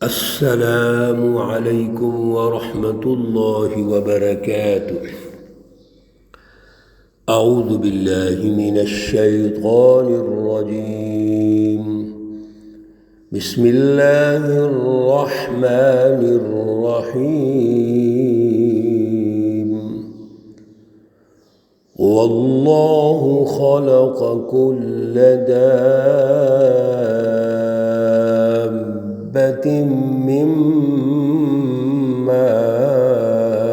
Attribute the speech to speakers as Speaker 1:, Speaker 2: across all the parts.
Speaker 1: السلام علیکم ورحمۃ اللہ وبرکاتہ۔ اعوذ باللہ من الشیطان الرجیم، بسم اللہ الرحمن الرحیم۔ واللہ خلق كل دابة من ماء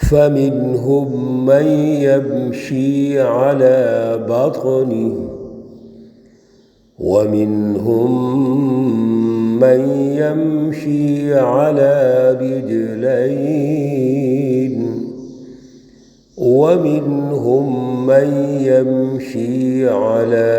Speaker 1: فمنهم من يمشي على بطنه ومنهم من يمشي على رجلين ومنهم من يمشي على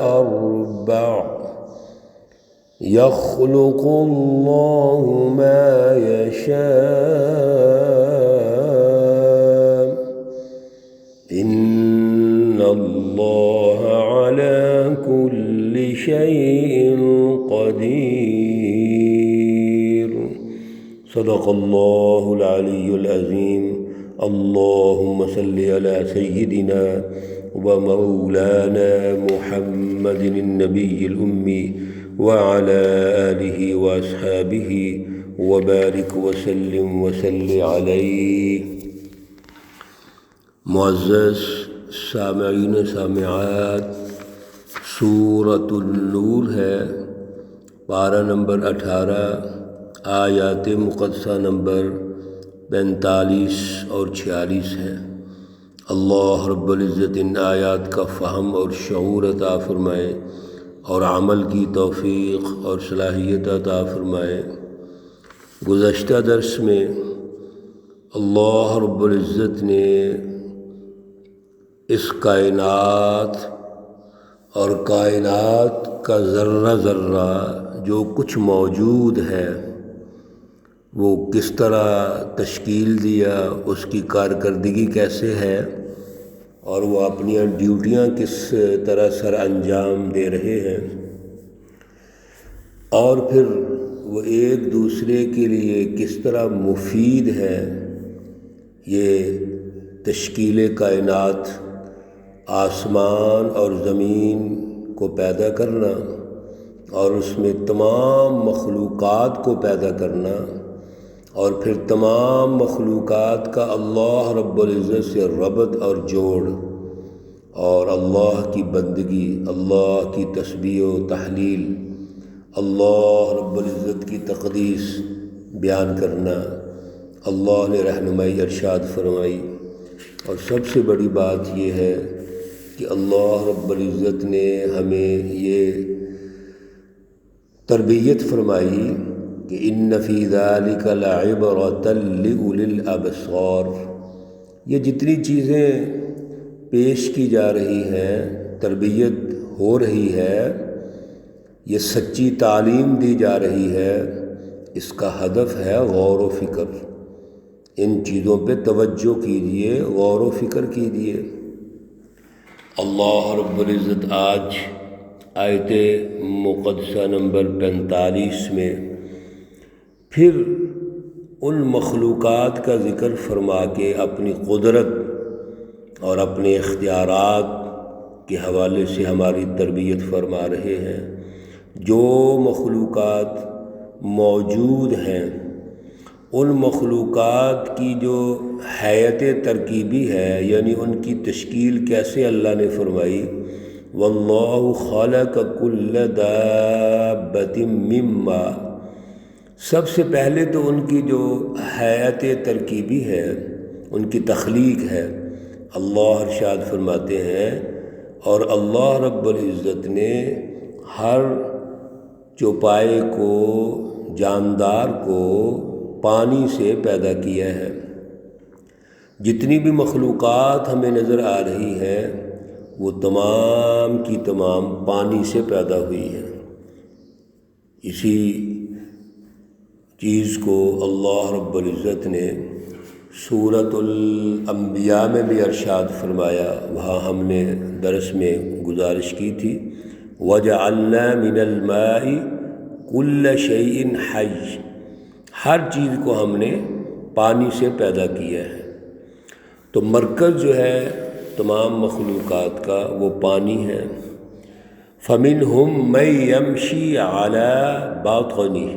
Speaker 1: أربع يخلق الله ما يشاء إن الله على كل شيء قدير۔ صدق الله العلي العظيم۔ اللهم صل على سيدنا ومولانا محمد النبي الأمي وعلى آله وأصحابه وبارك وسلم وصل عليه۔ معزز سامعین سامعات، سورۃ النور ہے، پارہ نمبر 18، آیات مقدسہ نمبر 45 اور 46 ہے۔ اللہ رب العزت ان آیات کا فہم اور شعور عطا فرمائے اور عمل کی توفیق اور صلاحیت عطا فرمائے۔ گزشتہ درس میں اللہ رب العزت نے اس کائنات اور کائنات کا ذرہ ذرہ جو کچھ موجود ہے وہ کس طرح تشکیل دیا، اس کی کارکردگی کیسے ہے، اور وہ اپنی ڈیوٹیاں کس طرح سر انجام دے رہے ہیں، اور پھر وہ ایک دوسرے کے لیے کس طرح مفید ہے۔ یہ تشکیل کائنات، آسمان اور زمین کو پیدا کرنا اور اس میں تمام مخلوقات کو پیدا کرنا، اور پھر تمام مخلوقات کا اللہ رب العزت سے ربط اور جوڑ، اور اللہ کی بندگی، اللہ کی تسبیح و تحلیل، اللہ رب العزت کی تقدیس بیان کرنا۔ اللہ نے رہنمائی ارشاد فرمائی، اور سب سے بڑی بات یہ ہے کہ اللہ رب العزت نے ہمیں یہ تربیت فرمائی کہ ان فی ذلک لعبرۃ لأولی الابصار۔ یہ جتنی چیزیں پیش کی جا رہی ہیں، تربیت ہو رہی ہے، یہ سچی تعلیم دی جا رہی ہے، اس کا ہدف ہے غور و فکر۔ ان چیزوں پہ توجہ کیجئے، غور و فکر کیجئے۔ اللہ رب العزت آج آیت مقدسہ نمبر 45 میں پھر ان مخلوقات کا ذکر فرما کے اپنی قدرت اور اپنے اختیارات کے حوالے سے ہماری تربیت فرما رہے ہیں۔ جو مخلوقات موجود ہیں، ان مخلوقات کی جو حیت ترکیبی ہے، یعنی ان کی تشکیل کیسے اللہ نے فرمائی، واللہ خلق کل دابۃ من ماء۔ سب سے پہلے تو ان کی جو حیت ترکیبی ہے، ان کی تخلیق ہے، اللہ ارشاد فرماتے ہیں، اور اللہ رب العزت نے ہر چوپائے کو، جاندار کو پانی سے پیدا کیا ہے۔ جتنی بھی مخلوقات ہمیں نظر آ رہی ہیں وہ تمام کی تمام پانی سے پیدا ہوئی ہیں۔ اسی چیز کو اللہ رب العزت نے سورۃ الانبیاء میں بھی ارشاد فرمایا، وہاں ہم نے درس میں گزارش کی تھی، وَجَعَلْنَا مِنَ الْمَاءِ كُلَّ شَيْءٍ حَيٍّ، ہر چیز کو ہم نے پانی سے پیدا کیا ہے۔ تو مرکز جو ہے تمام مخلوقات کا وہ پانی ہے۔ فَمِنْهُمْ مَن يَمْشِي عَلَى بَاطِنِهِ،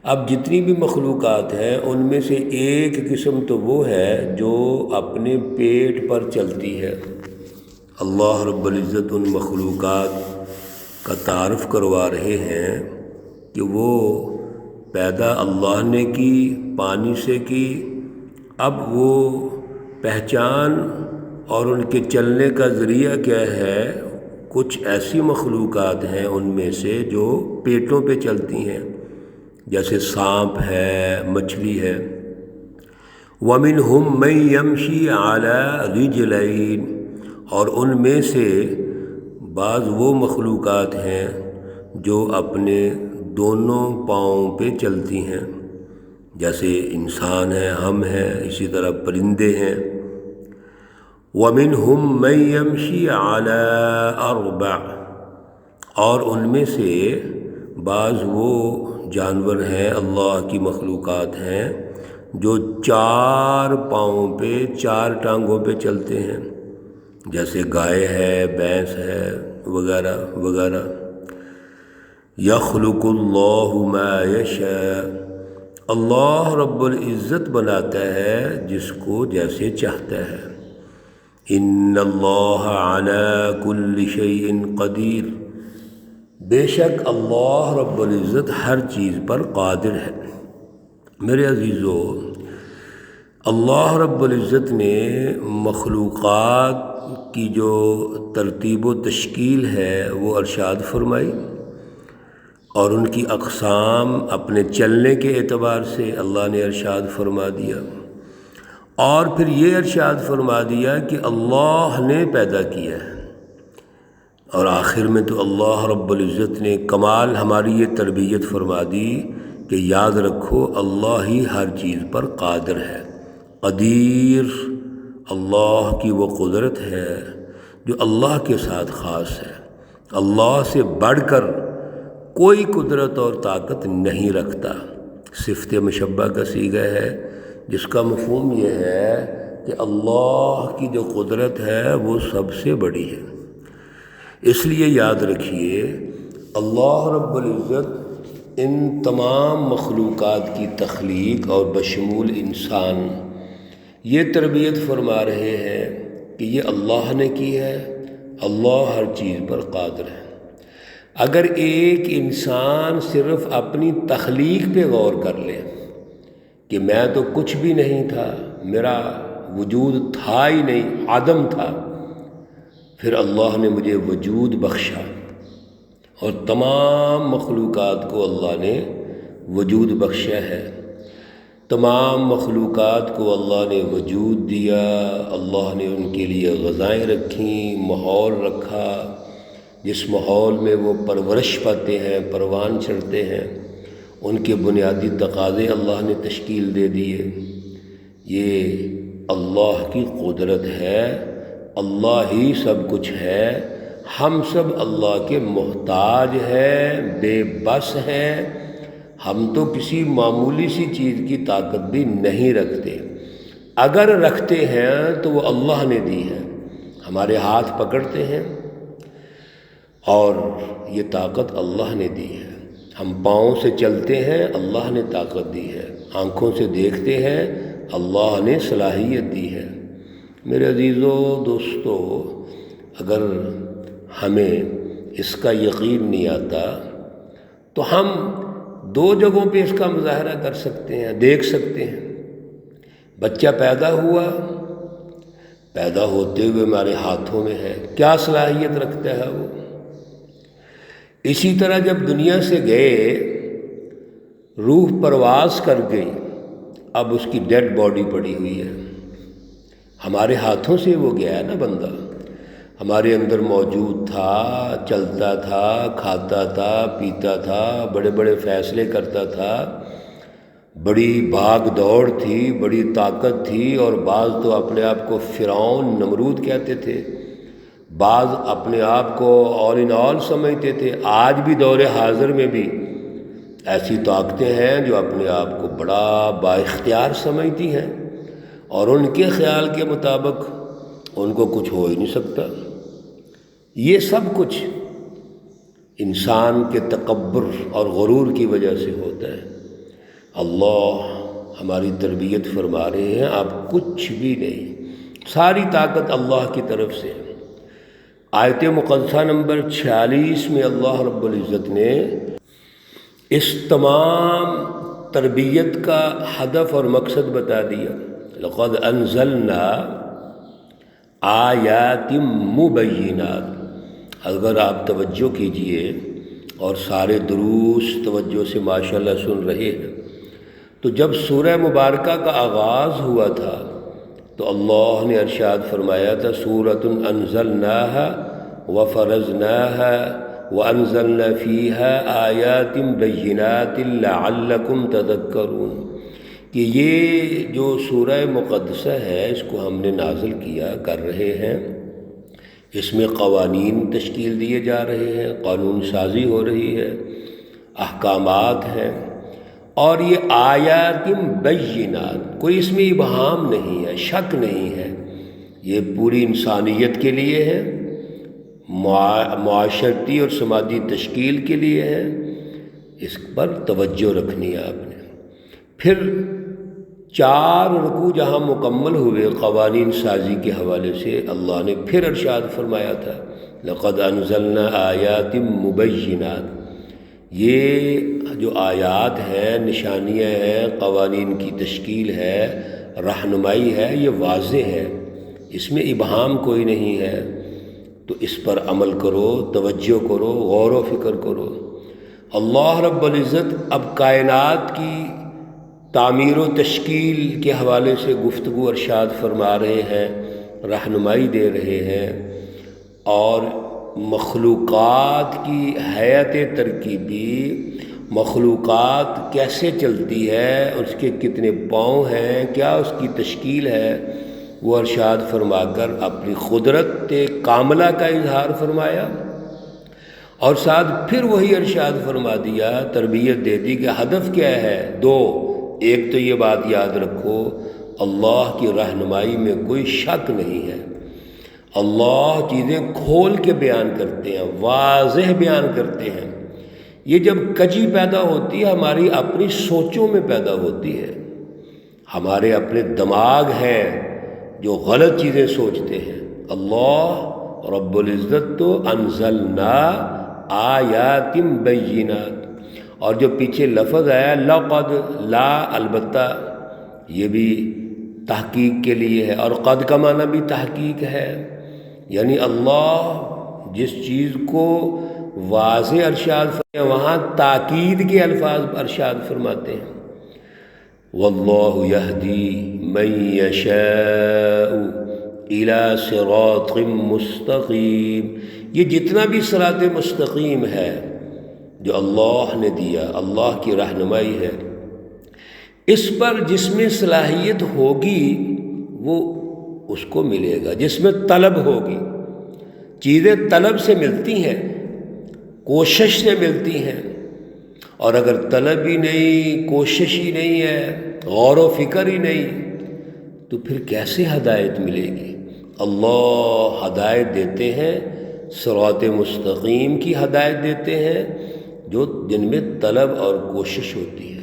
Speaker 1: اب جتنی بھی مخلوقات ہیں ان میں سے ایک قسم تو وہ ہے جو اپنے پیٹ پر چلتی ہے۔ اللہ رب العزت ان مخلوقات کا تعارف کروا رہے ہیں کہ وہ پیدا اللہ نے کی، پانی سے کی، اب وہ پہچان اور ان کے چلنے کا ذریعہ کیا ہے؟ کچھ ایسی مخلوقات ہیں ان میں سے جو پیٹوں پہ چلتی ہیں، جیسے سانپ ہے، مچھلی ہے۔ وَمِنْهُمْ مَن يَمْشِي عَلَى رِجْلَيْنِ، اور ان میں سے بعض وہ مخلوقات ہیں جو اپنے دونوں پاؤں پہ چلتی ہیں، جیسے انسان ہیں، ہم ہیں، اسی طرح پرندے ہیں۔ وَمِنْهُمْ مَن يَمْشِي عَلَى أَرْبَعٍ، اور ان میں سے بعض وہ جانور ہیں، اللہ کی مخلوقات ہیں جو 4 پاؤں پہ، 4 ٹانگوں پہ چلتے ہیں، جیسے گائے ہے، بھینس ہے، وغیرہ وغیرہ۔ يَخْلُقُ اللَّهُ مَا يَشَاءُ، اللہ رب العزت بناتا ہے جس کو جیسے چاہتا ہے۔ ان اللہ علی کل شیء قدیر، بے شک اللہ رب العزت ہر چیز پر قادر ہے۔ میرے عزیزو، اللہ رب العزت نے مخلوقات کی جو ترتیب و تشکیل ہے وہ ارشاد فرمائی، اور ان کی اقسام اپنے چلنے کے اعتبار سے اللہ نے ارشاد فرما دیا، اور پھر یہ ارشاد فرما دیا کہ اللہ نے پیدا کیا ہے۔ اور آخر میں تو اللہ رب العزت نے کمال ہماری یہ تربیت فرما دی کہ یاد رکھو اللہ ہی ہر چیز پر قادر ہے، قدیر۔ اللہ کی وہ قدرت ہے جو اللہ کے ساتھ خاص ہے، اللہ سے بڑھ کر کوئی قدرت اور طاقت نہیں رکھتا۔ صفت مشبہ کا صیغہ ہے جس کا مفہوم یہ ہے کہ اللہ کی جو قدرت ہے وہ سب سے بڑی ہے۔ اس لیے یاد رکھیے اللہ رب العزت ان تمام مخلوقات کی تخلیق اور بشمول انسان یہ تربیت فرما رہے ہیں کہ یہ اللہ نے کی ہے، اللہ ہر چیز پر قادر ہے۔ اگر ایک انسان صرف اپنی تخلیق پہ غور کر لے کہ میں تو کچھ بھی نہیں تھا، میرا وجود تھا ہی نہیں، عدم تھا، پھر اللہ نے مجھے وجود بخشا، اور تمام مخلوقات کو اللہ نے وجود بخشا ہے، تمام مخلوقات کو اللہ نے وجود دیا، اللہ نے ان کے لیے غذائیں رکھیں، ماحول رکھا، جس ماحول میں وہ پرورش پاتے ہیں، پروان چڑھتے ہیں، ان کے بنیادی تقاضے اللہ نے تشکیل دے دیے۔ یہ اللہ کی قدرت ہے، اللہ ہی سب کچھ ہے، ہم سب اللہ کے محتاج ہیں، بے بس ہیں، ہم تو کسی معمولی سی چیز کی طاقت بھی نہیں رکھتے، اگر رکھتے ہیں تو وہ اللہ نے دی ہے، ہمارے ہاتھ پکڑتے ہیں اور یہ طاقت اللہ نے دی ہے، ہم پاؤں سے چلتے ہیں اللہ نے طاقت دی ہے، آنکھوں سے دیکھتے ہیں اللہ نے صلاحیت دی ہے۔ میرے عزیزو دوستو، اگر ہمیں اس کا یقین نہیں آتا تو ہم 2 جگہوں پہ اس کا مظاہرہ کر سکتے ہیں، دیکھ سکتے ہیں۔ بچہ پیدا ہوا، پیدا ہوتے ہوئے ہمارے ہاتھوں میں ہے، کیا صلاحیت رکھتا ہے وہ۔ اسی طرح جب دنیا سے گئے، روح پرواز کر گئی، اب اس کی ڈیڈ باڈی پڑی ہوئی ہے، ہمارے ہاتھوں سے وہ گیا ہے نا بندہ، ہمارے اندر موجود تھا، چلتا تھا، کھاتا تھا، پیتا تھا، بڑے بڑے فیصلے کرتا تھا، بڑی بھاگ دوڑ تھی، بڑی طاقت تھی، اور بعض تو اپنے آپ کو فرعون، نمرود کہتے تھے، بعض اپنے آپ کو آل ان آل سمجھتے تھے، آج بھی دور حاضر میں بھی ایسی طاقتیں ہیں جو اپنے آپ کو بڑا با اختیار سمجھتی ہیں، اور ان کے خیال کے مطابق ان کو کچھ ہو ہی نہیں سکتا۔ یہ سب کچھ انسان کے تکبر اور غرور کی وجہ سے ہوتا ہے۔ اللہ ہماری تربیت فرما رہے ہیں، آپ کچھ بھی نہیں، ساری طاقت اللہ کی طرف سے ہے۔ آیت مقدسہ نمبر 46 میں اللہ رب العزت نے اس تمام تربیت کا ہدف اور مقصد بتا دیا۔ لقد انزلنا آیات مبینات۔ اگر آپ توجہ کیجئے اور سارے دروس توجہ سے ماشاءاللہ سن رہے ہیں، تو جب سورہ مبارکہ کا آغاز ہوا تھا تو اللہ نے ارشاد فرمایا تھا سورۃ انزلناہا وفرضناہا وانزلنا فیہا آیات بینات لعلکم تذکرون، کہ یہ جو سورہ مقدسہ ہے اس کو ہم نے نازل کر رہے ہیں، اس میں قوانین تشکیل دیے جا رہے ہیں، قانون سازی ہو رہی ہے، احکامات ہیں، اور یہ آیات بینات، کوئی اس میں ابہام نہیں ہے، شک نہیں ہے، یہ پوری انسانیت کے لیے ہے، معاشرتی اور سماجی تشکیل کے لیے ہے، اس پر توجہ رکھنی ہے آپ نے۔ پھر 4 رکوع جہاں مکمل ہوئے قوانین سازی کے حوالے سے، اللہ نے پھر ارشاد فرمایا تھا لقد انزلنا آیات مبینات، یہ جو آیات ہیں، نشانیاں ہیں، قوانین کی تشکیل ہے، رہنمائی ہے، یہ واضح ہے، اس میں ابہام کوئی نہیں ہے، تو اس پر عمل کرو، توجہ کرو، غور و فکر کرو۔ اللہ رب العزت اب کائنات کی تعمیر و تشکیل کے حوالے سے گفتگو ارشاد فرما رہے ہیں، رہنمائی دے رہے ہیں، اور مخلوقات کی حیات ترکیبی، مخلوقات کیسے چلتی ہے، اس کے کتنے پاؤں ہیں، کیا اس کی تشکیل ہے، وہ ارشاد فرما کر اپنی قدرت کاملہ کا اظہار فرمایا، اور ساتھ پھر وہی ارشاد فرما دیا، تربیت دے دی کہ ہدف کیا ہے، 2، ایک تو یہ بات یاد رکھو اللہ کی رہنمائی میں کوئی شک نہیں ہے، اللہ چیزیں کھول کے بیان کرتے ہیں، واضح بیان کرتے ہیں۔ یہ جب کجی پیدا ہوتی ہے ہماری اپنی سوچوں میں پیدا ہوتی ہے، ہمارے اپنے دماغ ہیں جو غلط چیزیں سوچتے ہیں۔ اللہ رب العزت تو انزلنا آیات بینات، اور جو پیچھے لفظ آیا لقد، لا البتہ یہ بھی تحقیق کے لیے ہے، اور قد کا معنی بھی تحقیق ہے، یعنی اللہ جس چیز کو واضح ارشاد فرماتے وہاں تاکید کے الفاظ ارشاد فرماتے ہیں۔ واللہ یہدی من یشاء الی صراط مستقیم، یہ جتنا بھی صراط مستقیم ہے جو اللہ نے دیا، اللہ کی رہنمائی ہے، اس پر جس میں صلاحیت ہوگی وہ اس کو ملے گا، جس میں طلب ہوگی۔ چیزیں طلب سے ملتی ہیں، کوشش سے ملتی ہیں، اور اگر طلب ہی نہیں، کوشش ہی نہیں ہے، غور و فکر ہی نہیں، تو پھر کیسے ہدایت ملے گی؟ اللہ ہدایت دیتے ہیں، صراط مستقیم کی ہدایت دیتے ہیں جن میں طلب اور کوشش ہوتی ہے۔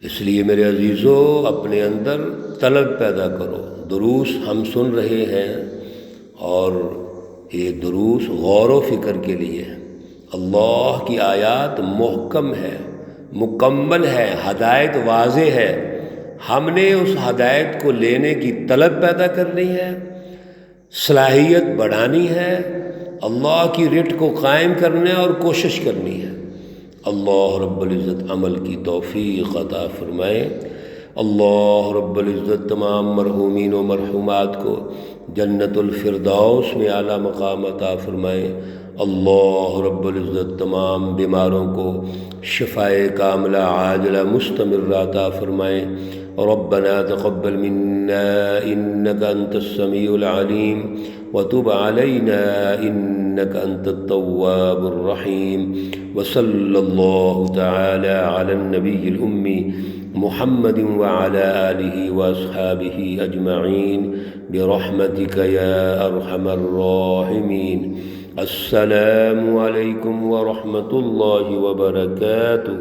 Speaker 1: اس لیے میرے عزیزو اپنے اندر طلب پیدا کرو۔ دروس ہم سن رہے ہیں، اور یہ دروس غور و فکر کے لیے ہے۔ اللہ کی آیات محکم ہے، مکمل ہے، ہدایت واضح ہے، ہم نے اس ہدایت کو لینے کی طلب پیدا کرنی ہے، صلاحیت بڑھانی ہے، اللہ کی رٹ کو قائم کرنا اور کوشش کرنی ہے۔ اللہ رب العزت عمل کی توفیق عطا فرمائے۔ اللہ رب العزت تمام مرحومین و مرحومات کو جنت الفردوس میں اعلیٰ مقام عطا فرمائے۔ اللہ رب العزت تمام بیماروں کو شفائے کاملہ عاجلہ مستمرہ عطا فرمائے۔ ربنا تقبل منا إنك أنت السميع العليم وتب علينا إنك أنت التواب الرحيم. وصلى الله تعالى على النبي الأمي محمد وعلى آله وأصحابه أجمعين برحمتك يا أرحم الراحمين. السلام عليكم ورحمة الله وبركاته.